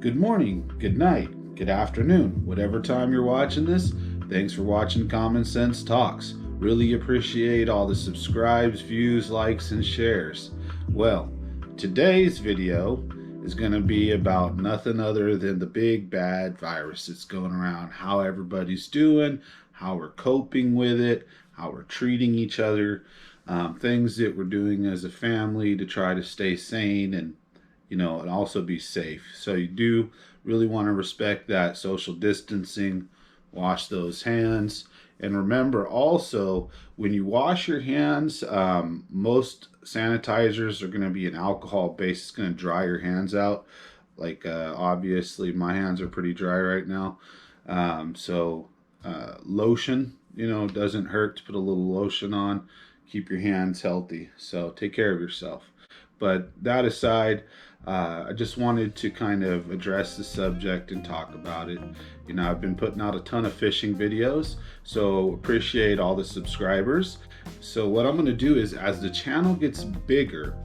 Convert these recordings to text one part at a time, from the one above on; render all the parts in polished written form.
Good morning, good night, good afternoon, whatever time you're watching this. Thanks for watching Common Sense Talks. Really appreciate all the subscribes, views, likes, and shares. Well, today's video is going to be about nothing other than the big bad virus that's going around, how everybody's doing, how we're coping with it, how we're treating each other, things that we're doing as a family to try to stay sane and also be safe. So you do really want to respect that social distancing, wash those hands. And remember also, when you wash your hands, most sanitizers are going to be an alcohol base. It's going to dry your hands out. Obviously, my hands are pretty dry right now. Lotion, doesn't hurt to put a little lotion on. Keep your hands healthy. So take care of yourself. But that aside, I just wanted to kind of address the subject and talk about it. I've been putting out a ton of fishing videos, so appreciate all the subscribers. So what I'm going to do is, as the channel gets bigger,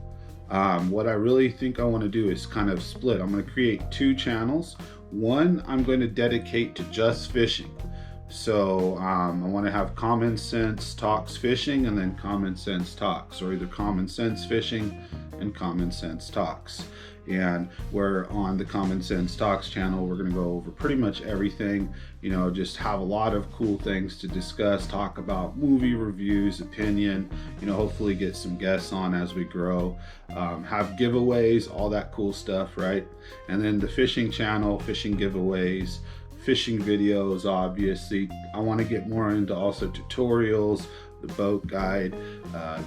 what I really think I want to do is kind of split. I'm going to create two channels. One I'm going to dedicate to just fishing. So I want to have Common Sense Talks Fishing and then Common Sense Talks, or either Common Sense Fishing and Common Sense Talks. And we're on the Common Sense Talks channel. We're going to go over pretty much everything, just have a lot of cool things to discuss, talk about movie reviews, opinion, hopefully get some guests on as we grow, have giveaways, all that cool stuff, right? And then the fishing channel, fishing giveaways, fishing videos. Obviously I want to get more into also tutorials, the boat guide,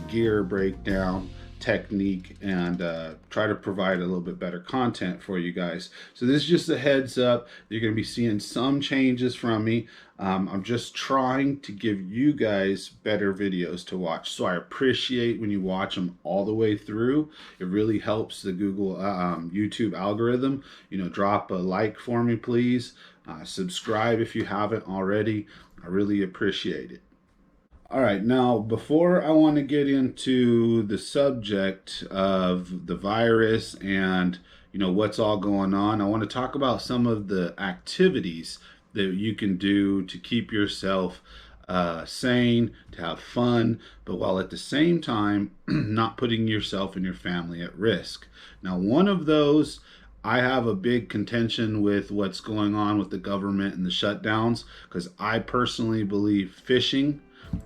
gear breakdown, technique, and try to provide a little bit better content for you guys. So this is just a heads up. You're going to be seeing some changes from me. I'm just trying to give you guys better videos to watch, so I appreciate when you watch them all the way through. It really helps the Google YouTube algorithm. Drop a like for me, please. Subscribe if you haven't already. I really appreciate it. All right, now before I want to get into the subject of the virus and what's all going on, I want to talk about some of the activities that you can do to keep yourself sane, to have fun, but while at the same time not putting yourself and your family at risk. Now, one of those, I have a big contention with what's going on with the government and the shutdowns, because I personally believe fishing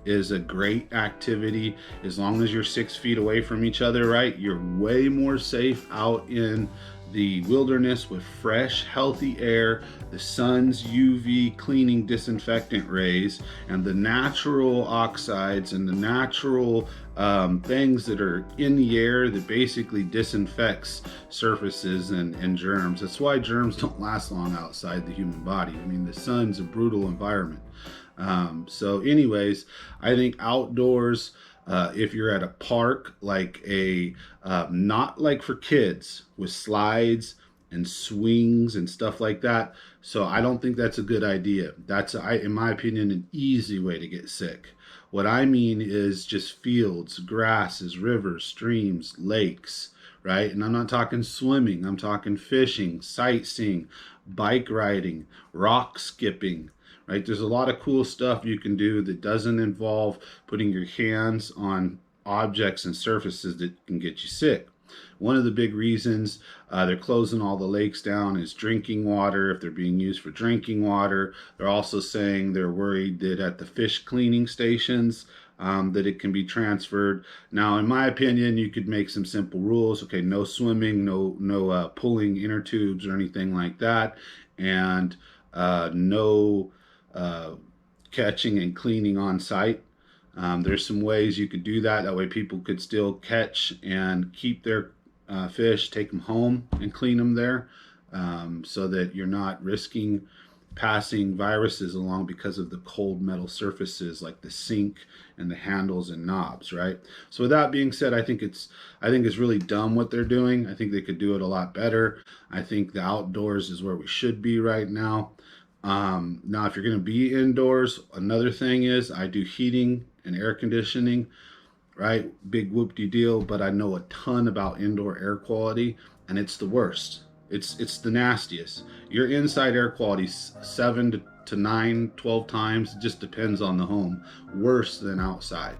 is a great activity. As long as you're 6 feet away from each other, right, you're way more safe out in the wilderness with fresh, healthy air, the sun's UV cleaning disinfectant rays, and the natural oxides and the natural things that are in the air that basically disinfects surfaces and germs. That's why germs don't last long outside the human body. I mean, the sun's a brutal environment. So anyways, I think outdoors, if you're at a park, like not like for kids with slides and swings and stuff like that. So I don't think that's a good idea. That's, in my opinion, an easy way to get sick. What I mean is just fields, grasses, rivers, streams, lakes, right? And I'm not talking swimming. I'm talking fishing, sightseeing, bike riding, rock skipping, right? There's a lot of cool stuff you can do that doesn't involve putting your hands on objects and surfaces that can get you sick. One of the big reasons they're closing all the lakes down is drinking water, if they're being used for drinking water. They're also saying they're worried that at the fish cleaning stations, that it can be transferred. Now, in my opinion, you could make some simple rules. Okay, no swimming, no pulling inner tubes or anything like that, and no catching and cleaning on site. There's some ways you could do that. That way people could still catch and keep their fish, take them home and clean them there, so that you're not risking passing viruses along because of the cold metal surfaces like the sink and the handles and knobs, right? So with that being said, I think it's really dumb what they're doing. I think they could do it a lot better. I think the outdoors is where we should be right now. Now, if you're going to be indoors, another thing is I do heating and air conditioning, right? Big whoop-de deal, but I know a ton about indoor air quality, and it's the worst. It's the nastiest. Your inside air quality 7 to 9, 12 times, it just depends on the home, worse than outside.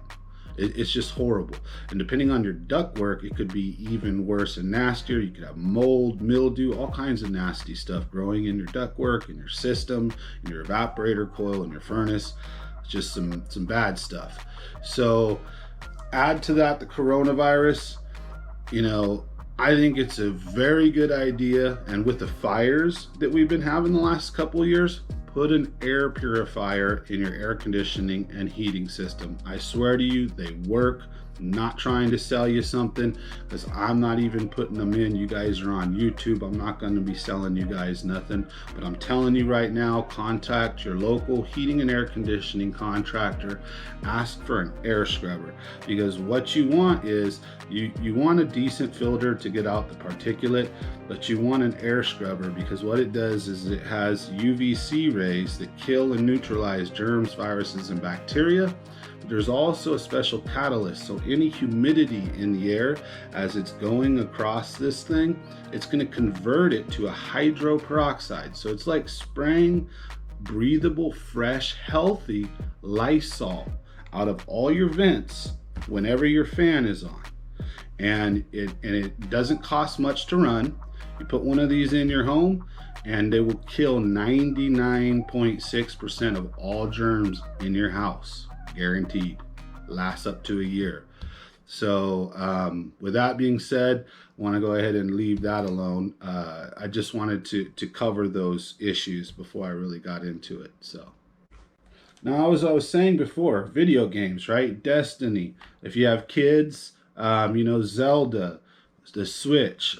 It's just horrible. And depending on your ductwork, it could be even worse and nastier. You could have mold, mildew, all kinds of nasty stuff growing in your ductwork, in your system, in your evaporator coil, in your furnace. It's just some bad stuff. So add to that the coronavirus. I think it's a very good idea. And with the fires that we've been having the last couple of years, put an air purifier in your air conditioning and heating system. I swear to you, they work. I'm not trying to sell you something, because I'm not even putting them in. You guys are on YouTube. I'm not going to be selling you guys nothing. But I'm telling you right now, contact your local heating and air conditioning contractor. Ask for an air scrubber, because what you want is you want a decent filter to get out the particulate, but you want an air scrubber, because what it does is it has UVC rays that kill and neutralize germs, viruses, and bacteria. There's also a special catalyst, so any humidity in the air as it's going across this thing, it's going to convert it to a hydroperoxide. So it's like spraying breathable, fresh, healthy Lysol out of all your vents whenever your fan is on. And it doesn't cost much to run. You put one of these in your home, and they will kill 99.6% of all germs in your house. Guaranteed. Lasts up to a year. So with that being said, I want to go ahead and leave that alone. I just wanted to cover those issues before I really got into it. So now, as I was saying before, video games, right? Destiny. If you have kids, Zelda, the Switch,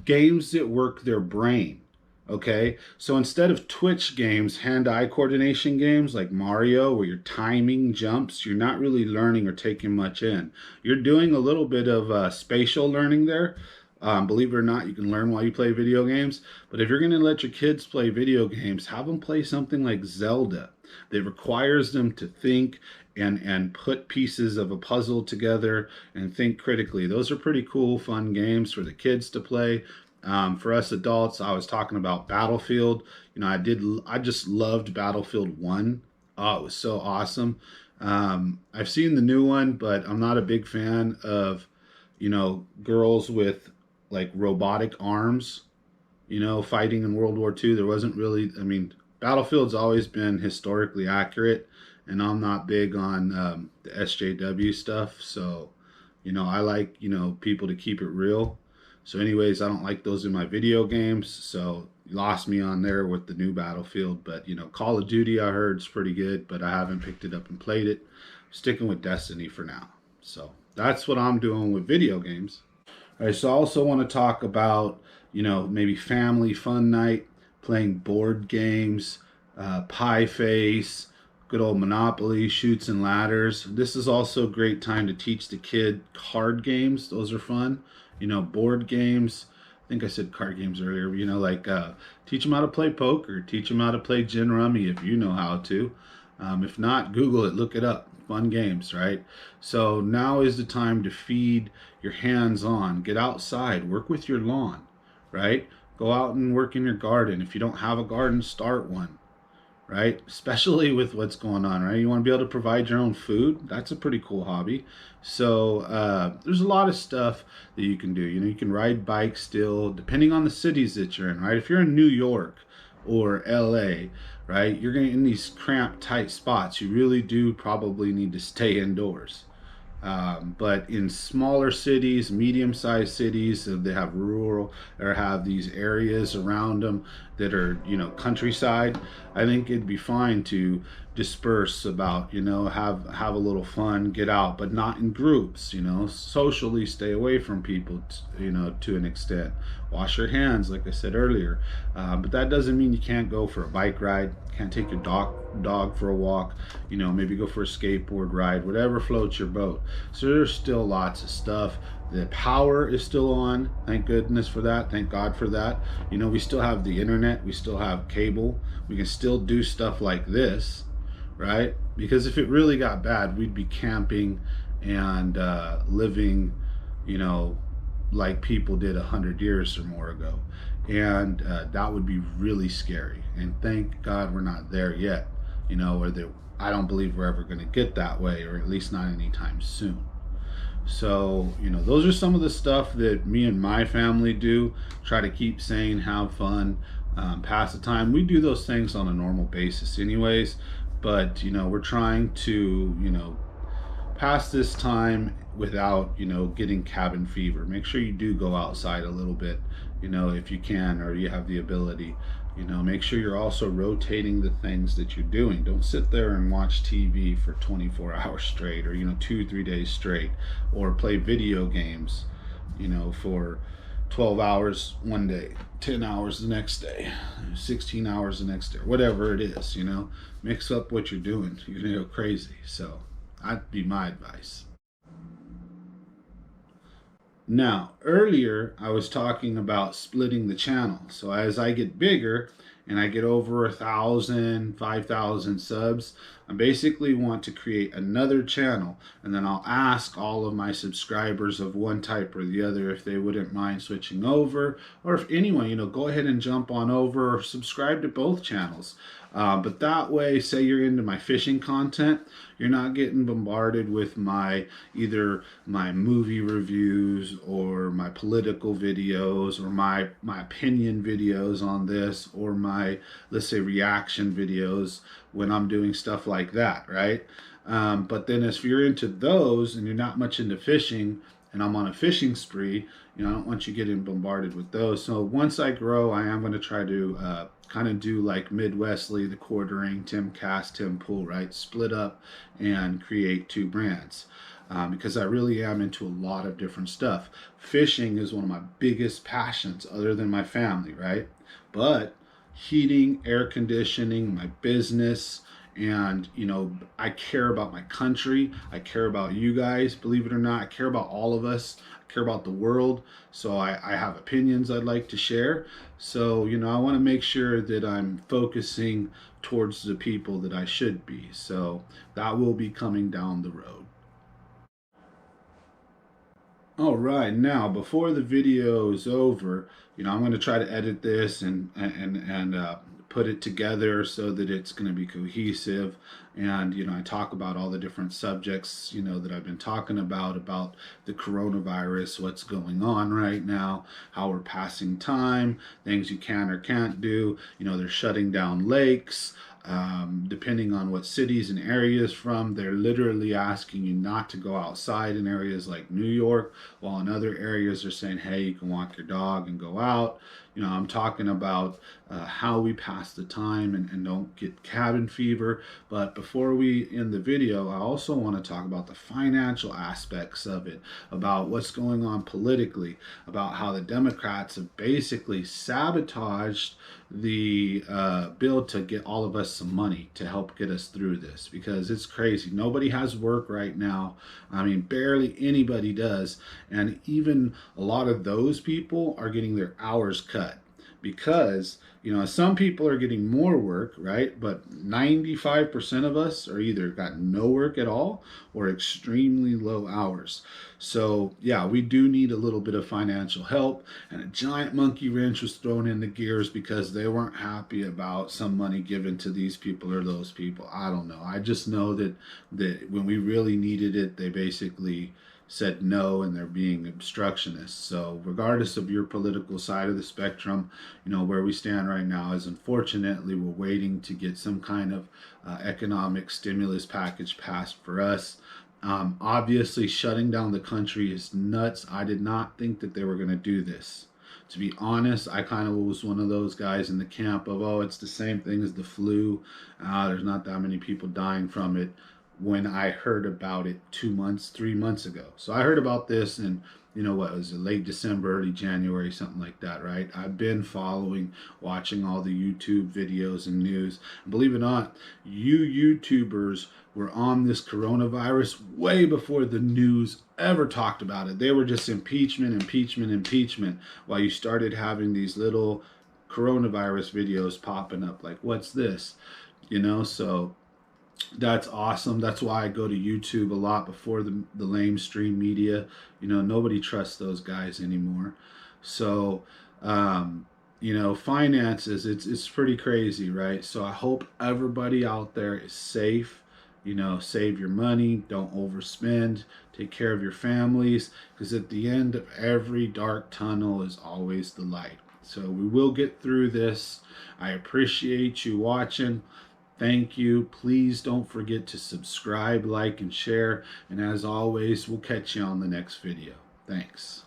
games that work their brain. Okay, so instead of twitch games, hand-eye coordination games like Mario, where you're timing jumps, you're not really learning or taking much in. You're doing a little bit of spatial learning there. Believe it or not, you can learn while you play video games. But if you're going to let your kids play video games, have them play something like Zelda that requires them to think and put pieces of a puzzle together and think critically. Those are pretty cool, fun games for the kids to play. For us adults, I was talking about Battlefield. I just loved Battlefield 1. Oh, it was so awesome. I've seen the new one, but I'm not a big fan of, girls with like robotic arms, fighting in World War II. There wasn't really, Battlefield's always been historically accurate, and I'm not big on the SJW stuff. So, I like, people to keep it real. So anyways, I don't like those in my video games. So you lost me on there with the new Battlefield. But, Call of Duty, I heard, is pretty good, but I haven't picked it up and played it. I'm sticking with Destiny for now. So that's what I'm doing with video games. All right, so I also want to talk about, maybe family fun night, playing board games, Pie Face, good old Monopoly, Chutes and Ladders. This is also a great time to teach the kid card games. Those are fun. Board games. I think I said card games earlier. Teach them how to play poker. Teach them how to play gin rummy if you know how to. If not, Google it. Look it up. Fun games, right? So now is the time to feed your hands on. Get outside. Work with your lawn, right? Go out and work in your garden. If you don't have a garden, start one. Right? Especially with what's going on, right? You want to be able to provide your own food. That's a pretty cool hobby. So there's a lot of stuff that you can do. You can ride bikes still, depending on the cities that you're in, right? If you're in New York or LA, right, you're going to in these cramped, tight spots. You really do probably need to stay indoors. But in smaller cities, medium-sized cities, they have rural or have these areas around them that are, countryside. I think it'd be fine to disperse about, have a little fun, get out, but not in groups, socially stay away from people, to an extent. Wash your hands, like I said earlier. But that doesn't mean you can't go for a bike ride, can't take your dog for a walk, maybe go for a skateboard ride, whatever floats your boat. So there's still lots of stuff. The power is still on. Thank goodness for that. Thank God for that. We still have the internet. We still have cable. We can still do stuff like this, right? Because if it really got bad, we'd be camping and living, like people did 100 years or more ago. And that would be really scary. And thank God we're not there yet, or that I don't believe we're ever going to get that way, or at least not anytime soon. So, those are some of the stuff that me and my family do. Try to keep sane, have fun, pass the time. We do those things on a normal basis, anyways. But, we're trying to, pass this time without, getting cabin fever. Make sure you do go outside a little bit, if you can or you have the ability. Make sure you're also rotating the things that you're doing. Don't sit there and watch TV for 24 hours straight, or 2 3 days straight, or play video games for 12 hours one day, 10 hours the next day, 16 hours the next day, whatever it is. Mix up what you're doing. You're gonna go crazy. So that'd be my advice. Now, earlier I was talking about splitting the channel. So as I get bigger and I get over 1,000, 5,000 subs, I basically want to create another channel, and then I'll ask all of my subscribers of one type or the other if they wouldn't mind switching over, or if anyone, go ahead and jump on over or subscribe to both channels. But that way, say you're into my fishing content, you're not getting bombarded with either my movie reviews or my political videos or my opinion videos on this, or my, let's say, reaction videos when I'm doing stuff like that, right? But then if you're into those and you're not much into fishing, and I'm on a fishing spree, I don't want you getting bombarded with those. So once I grow, I am going to try to kind of do like Midwestly, the Quartering, Tim Cast, Tim Pool, right? Split up and create two brands. Because I really am into a lot of different stuff. Fishing is one of my biggest passions, other than my family, right? But heating, air conditioning, my business, and I care about my country. I care about you guys, believe it or not. I care about all of us. I care about the world. So I have opinions I'd like to share. So I want to make sure that I'm focusing towards the people that I should be. So that will be coming down the road. All right, now before the video is over, I'm going to try to edit this and put it together so that it's going to be cohesive. And I talk about all the different subjects that I've been talking about the coronavirus, what's going on right now, how we're passing time, things you can or can't do. They're shutting down lakes. Depending on what cities and areas from, they're literally asking you not to go outside in areas like New York, while in other areas they're saying, hey, you can walk your dog and go out. I'm talking about how we pass the time and don't get cabin fever. But before we end the video, I also want to talk about the financial aspects of it, about what's going on politically, about how the Democrats have basically sabotaged the bill to get all of us some money to help get us through this, because it's crazy. Nobody has work right now. I mean, barely anybody does. And even a lot of those people are getting their hours cut because some people are getting more work, right? But 95% of us are either got no work at all or extremely low hours. So yeah, we do need a little bit of financial help, and a giant monkey wrench was thrown in the gears because they weren't happy about some money given to these people or those people. I don't know. I just know that when we really needed it, they basically said no, and they're being obstructionists. So regardless of your political side of the spectrum, where we stand right now is, unfortunately, we're waiting to get some kind of economic stimulus package passed for us. Obviously, shutting down the country is nuts. I did not think that they were going to do this. To be honest, I kind of was one of those guys in the camp of, oh, it's the same thing as the flu. There's not that many people dying from it, when I heard about it 2 months, 3 months ago. So I heard about this in, what was it, late December, early January, something like that, right? I've been following, watching all the YouTube videos and news. And believe it or not, you YouTubers were on this coronavirus way before the news ever talked about it. They were just impeachment, impeachment, impeachment, while you started having these little coronavirus videos popping up like, what's this? So that's awesome. That's why I go to YouTube a lot before the lamestream media. Nobody trusts those guys anymore. So finances, it's pretty crazy, right? So I hope everybody out there is safe. Save your money, don't overspend, take care of your families, because at the end of every dark tunnel is always the light. So we will get through this. I appreciate you watching. Thank you. Please don't forget to subscribe, like, and share. And as always, we'll catch you on the next video. Thanks.